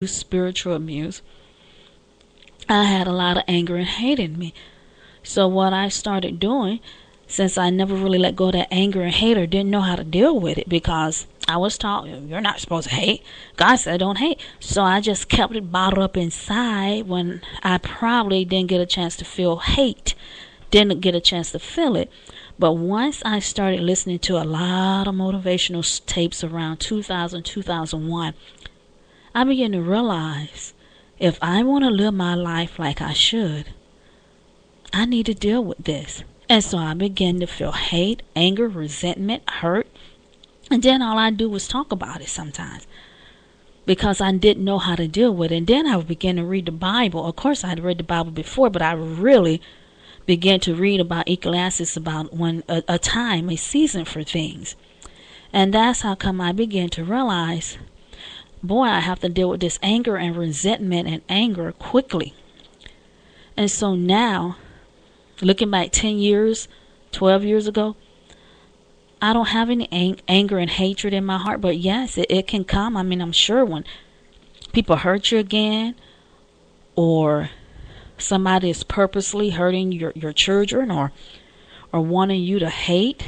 spiritual abuse, I had a lot of anger and hate in me. So what I started doing, since I never really let go of that anger and hate or didn't know how to deal with it because I was taught you're not supposed to hate. God said don't hate. So I just kept it bottled up inside when I probably didn't get a chance to feel hate, didn't get a chance to feel it. But once I started listening to a lot of motivational tapes around 2000, 2001, I began to realize if I want to live my life like I should, I need to deal with this. And so I began to feel hate, anger, resentment, hurt. And then all I do was talk about it sometimes because I didn't know how to deal with it. And then I began to read the Bible. Of course, I had read the Bible before, but I really began to read about Ecclesiastes, about when a time, a season for things. And that's how come I began to realize, boy, I have to deal with this anger and resentment and anger quickly. And so now, looking back 10 years, 12 years ago, I don't have any anger and hatred in my heart. But yes, it can come. I mean, I'm sure when people hurt you again, or somebody is purposely hurting your children or wanting you to hate,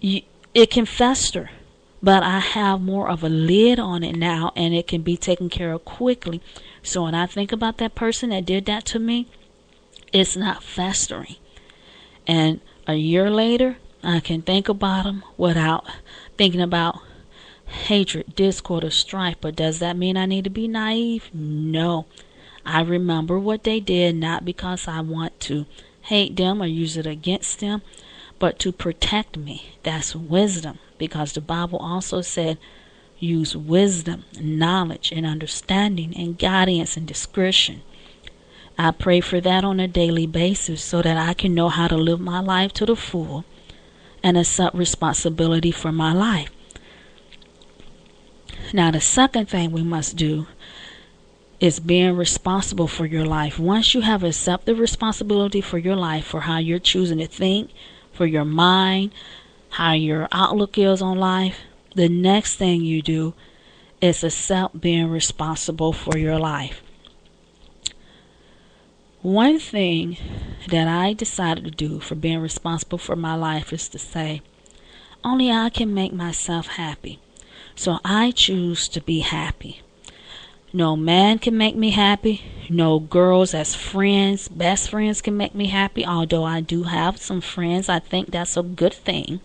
it can fester. But I have more of a lid on it now, and it can be taken care of quickly. So when I think about that person that did that to me, it's not festering. And a year later, I can think about them without thinking about hatred, discord, or strife. But does that mean I need to be naive? No. I remember what they did, not because I want to hate them or use it against them, but to protect me. That's wisdom, because the Bible also said use wisdom, knowledge, and understanding, and guidance and discretion. I pray for that on a daily basis so that I can know how to live my life to the full and accept responsibility for my life. Now, the second thing we must do is being responsible for your life. Once you have accepted responsibility for your life, for how you're choosing to think, for your mind, how your outlook is on life, the next thing you do is accept being responsible for your life. One thing that I decided to do for being responsible for my life is to say, only I can make myself happy. So I choose to be happy. No man can make me happy. No girls as friends, best friends can make me happy. Although I do have some friends, I think that's a good thing.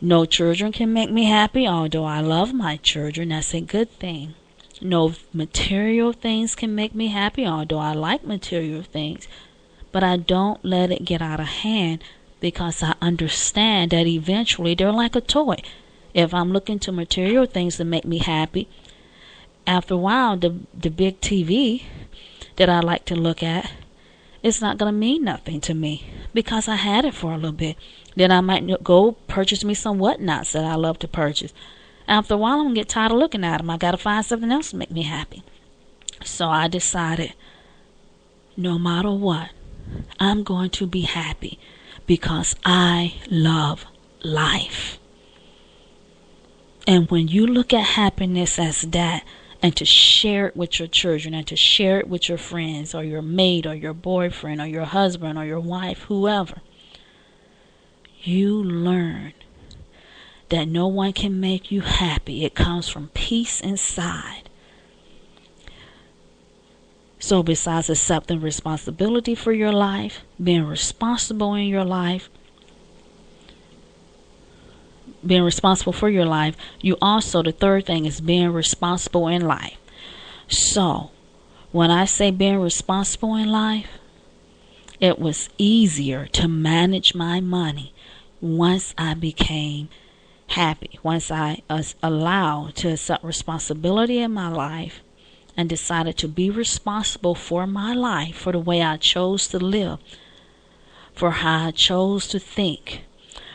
No children can make me happy. Although I love my children, that's a good thing. No material things can make me happy, although I like material things. But I don't let it get out of hand because I understand that eventually they're like a toy. If I'm looking to material things to make me happy, after a while the big TV that I like to look at, it's not going to mean nothing to me because I had it for a little bit. Then I might go purchase me some whatnots that I love to purchase. After a while, I'm going to get tired of looking at them. I got to find something else to make me happy. So I decided, no matter what, I'm going to be happy because I love life. And when you look at happiness as that, and to share it with your children, and to share it with your friends, or your mate, or your boyfriend, or your husband, or your wife, whoever, you learn that no one can make you happy. It comes from peace inside. So besides accepting responsibility for your life, being responsible in your life, being responsible for your life, you also, the third thing is being responsible in life. So when I say being responsible in life, it was easier to manage my money once I became happy, once I was allowed to accept responsibility in my life and decided to be responsible for my life, for the way I chose to live, for how I chose to think,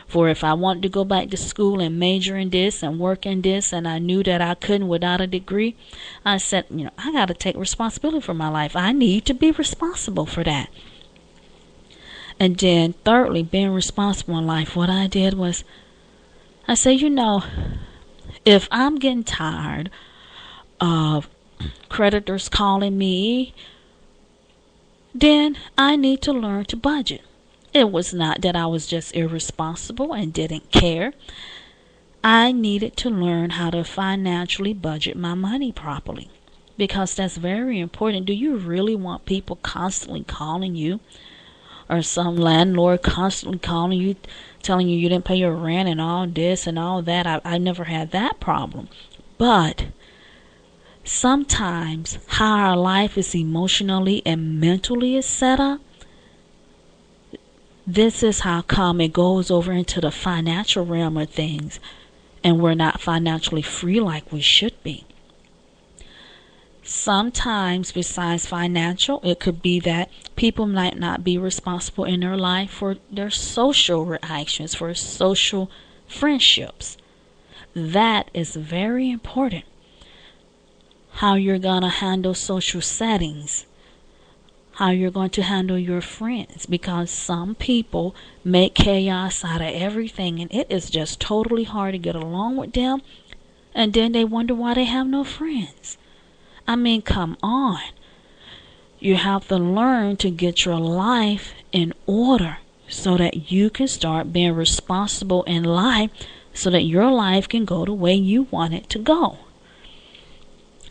for if I wanted to go back to school and major in this and work in this, and I knew that I couldn't without a degree, I said, I got to take responsibility for my life. I need to be responsible for that. And then thirdly, being responsible in life, what I did was I said, If I'm getting tired of creditors calling me, then I need to learn to budget. It was not that I was just irresponsible and didn't care. I needed to learn how to financially budget my money properly, because that's very important. Do you really want people constantly calling you, or some landlord constantly calling you, telling you you didn't pay your rent and all this and all that? I never had that problem. But sometimes how our life is emotionally and mentally is set up, this is how come it goes over into the financial realm of things, and we're not financially free like we should be. Sometimes, besides financial, it could be that people might not be responsible in their life for their social reactions, for social friendships. That is very important. How you're going to handle social settings, how you're going to handle your friends, because some people make chaos out of everything, and it is just totally hard to get along with them, and then they wonder why they have no friends. I mean, come on. You have to learn to get your life in order so that you can start being responsible in life, so that your life can go the way you want it to go.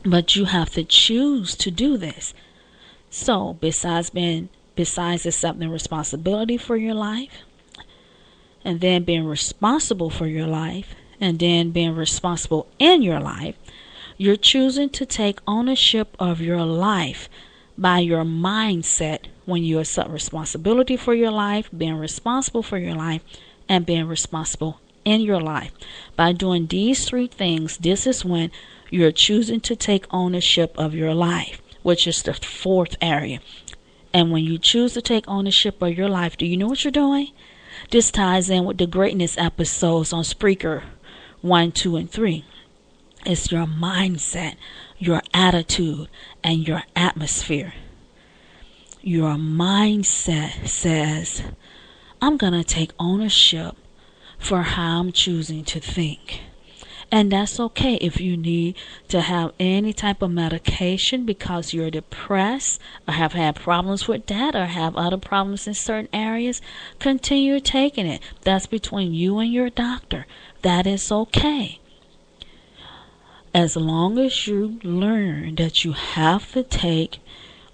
But you have to choose to do this. So besides accepting responsibility for your life, and then being responsible for your life, and then being responsible in your life, you're choosing to take ownership of your life by your mindset when you accept responsibility for your life, being responsible for your life, and being responsible in your life. By doing these three things, this is when you're choosing to take ownership of your life, which is the fourth area. And when you choose to take ownership of your life, do you know what you're doing? This ties in with the greatness episodes on Spreaker 1, 2, and 3. It's your mindset, your attitude, and your atmosphere. Your mindset says, I'm going to take ownership for how I'm choosing to think. And that's okay. If you need to have any type of medication because you're depressed, or have had problems with that, or have other problems in certain areas, continue taking it. That's between you and your doctor. That is okay. As long as you learn that you have to take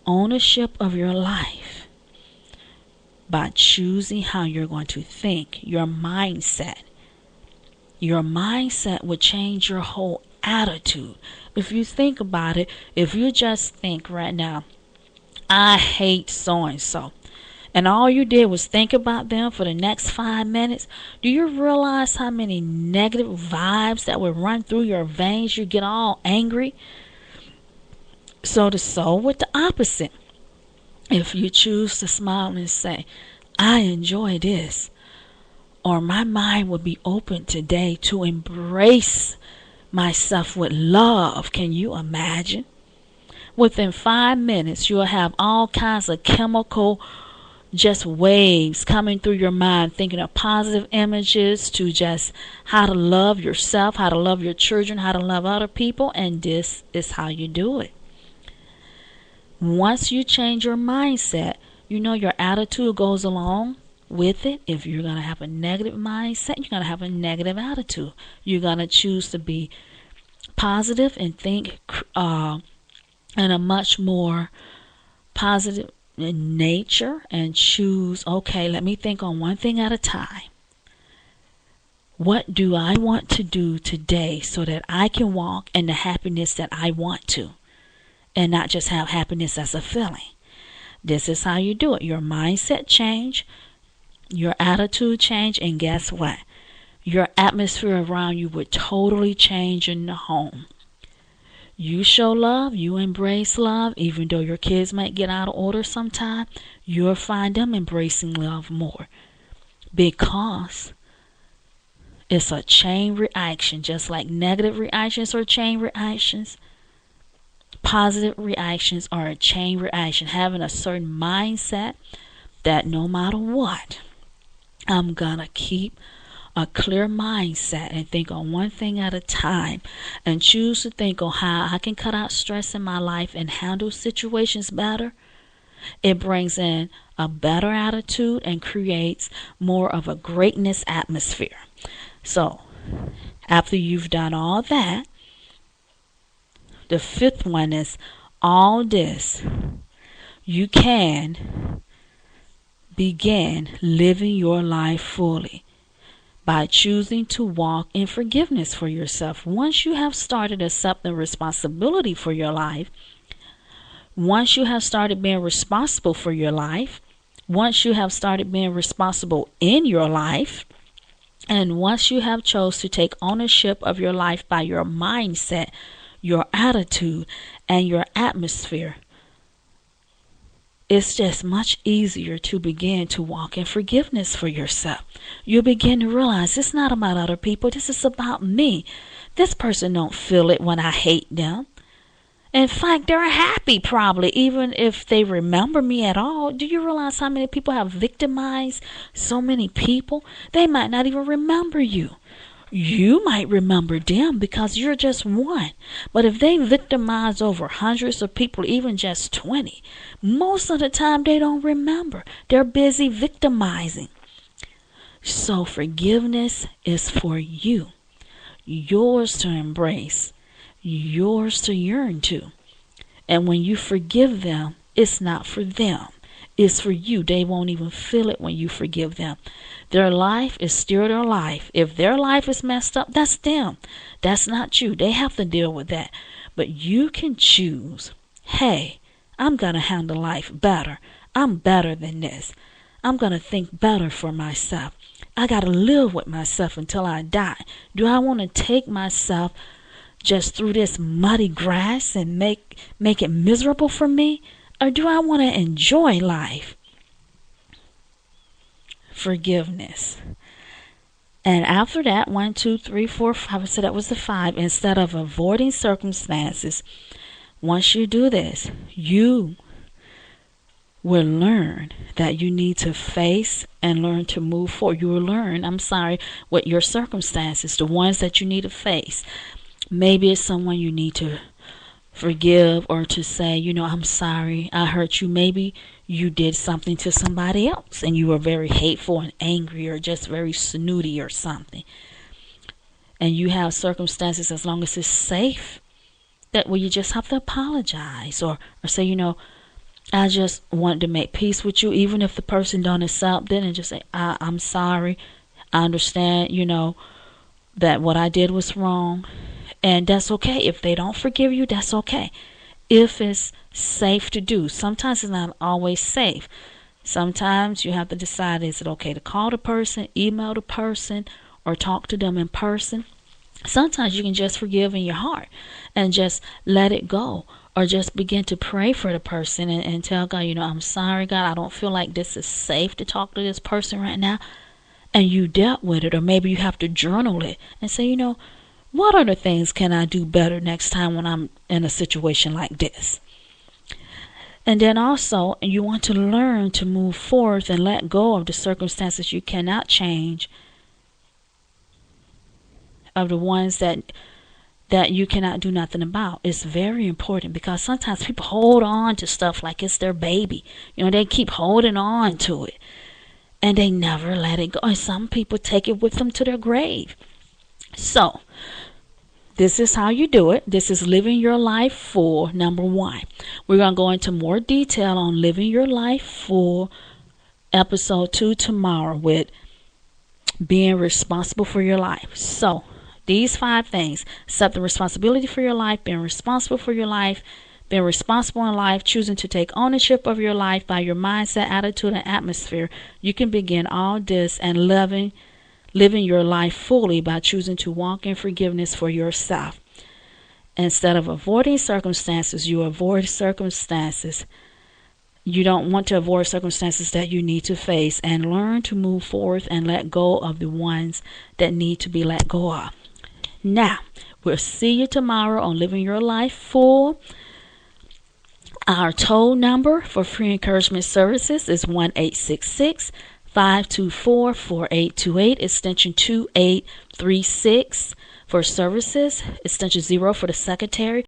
ownership of your life by choosing how you're going to think, your mindset. Your mindset would change your whole attitude. If you think about it, if you just think right now, I hate so-and-so, and all you did was think about them for the next 5 minutes, do you realize how many negative vibes that would run through your veins? You get all angry. So the soul with the opposite. If you choose to smile and say, I enjoy this, or my mind would be open today to embrace myself with love. Can you imagine? Within 5 minutes, you'll have all kinds of chemical just waves coming through your mind, thinking of positive images to just how to love yourself, how to love your children, how to love other people, and this is how you do it. Once you change your mindset, you know your attitude goes along with it. If you're going to have a negative mindset, you're going to have a negative attitude. You're going to choose to be positive and think in a much more positive nature, and choose, okay, let me think on one thing at a time. What do I want to do today so that I can walk in the happiness that I want to, and not just have happiness as a feeling? This is how you do it. Your mindset change, your attitude change, and guess what? Your atmosphere around you would totally change in the home. You show love, you embrace love, even though your kids might get out of order sometime, you'll find them embracing love more, because it's a chain reaction. Just like negative reactions are chain reactions, positive reactions are a chain reaction. Having a certain mindset that no matter what, I'm gonna keep a clear mindset and think on one thing at a time, and choose to think on how I can cut out stress in my life and handle situations better, it brings in a better attitude and creates more of a greatness atmosphere. So, after you've done all that, the fifth one is all this. You can begin living your life fully by choosing to walk in forgiveness for yourself. Once you have started accepting responsibility for your life, once you have started being responsible for your life, once you have started being responsible in your life, and once you have chose to take ownership of your life by your mindset, your attitude, and your atmosphere, it's just much easier to begin to walk in forgiveness for yourself. You'll begin to realize it's not about other people. This is about me. This person don't feel it when I hate them. In fact, they're happy probably, even if they remember me at all. Do you realize how many people have victimized so many people? They might not even remember you. You might remember them because you're just one. But if they victimize over hundreds of people, even just 20, most of the time they don't remember. They're busy victimizing. So forgiveness is for you. Yours to embrace. Yours to yearn to. And when you forgive them, it's not for them. It's for you. They won't even feel it when you forgive them. Their life is still their life. If their life is messed up, that's them. That's not you. They have to deal with that. But you can choose, hey, I'm going to handle life better. I'm better than this. I'm going to think better for myself. I got to live with myself until I die. Do I want to take myself just through this muddy grass and make it miserable for me? Or do I want to enjoy life? Forgiveness. And after that, 1, 2, 3, 4, 5, so that was the 5. Instead of avoiding circumstances, once you do this, you will learn that you need to face and learn to move forward. You will learn, what your circumstances, the ones that you need to face. Maybe it's someone you need to forgive or to say, I'm sorry, I hurt you. Maybe you did something to somebody else and you were very hateful and angry or just very snooty or something. And you have circumstances, as long as it's safe, that where you just have to apologize or say, I just wanted to make peace with you, even if the person don't accept it, and just say, I'm sorry. I understand, that what I did was wrong. And that's okay. If they don't forgive you, that's okay. If it's safe to do. Sometimes it's not always safe. Sometimes you have to decide, is it okay to call the person, email the person, or talk to them in person? Sometimes you can just forgive in your heart and just let it go. Or just begin to pray for the person and tell God, I'm sorry, God, I don't feel like this is safe to talk to this person right now. And you dealt with it. Or maybe you have to journal it and say, what other things can I do better next time when I'm in a situation like this? And then also, you want to learn to move forth and let go of the circumstances you cannot change, of the ones that you cannot do nothing about. It's very important because sometimes people hold on to stuff like it's their baby. They keep holding on to it and they never let it go. And some people take it with them to their grave. So, this is how you do it. This is living your life full, number 1. We're going to go into more detail on living your life full, episode 2 tomorrow, with being responsible for your life. So, these 5 things: accept the responsibility for your life, being responsible for your life, being responsible in life, choosing to take ownership of your life by your mindset, attitude, and atmosphere. You can begin all this and living your life fully by choosing to walk in forgiveness for yourself. Instead of avoiding circumstances, you avoid circumstances. You don't want to avoid circumstances that you need to face, and learn to move forward and let go of the ones that need to be let go of. Now, we'll see you tomorrow on Living Your Life Full. Our toll number for free encouragement services is 1-866 524-4828, extension 2836 for services, extension 0 for the secretary.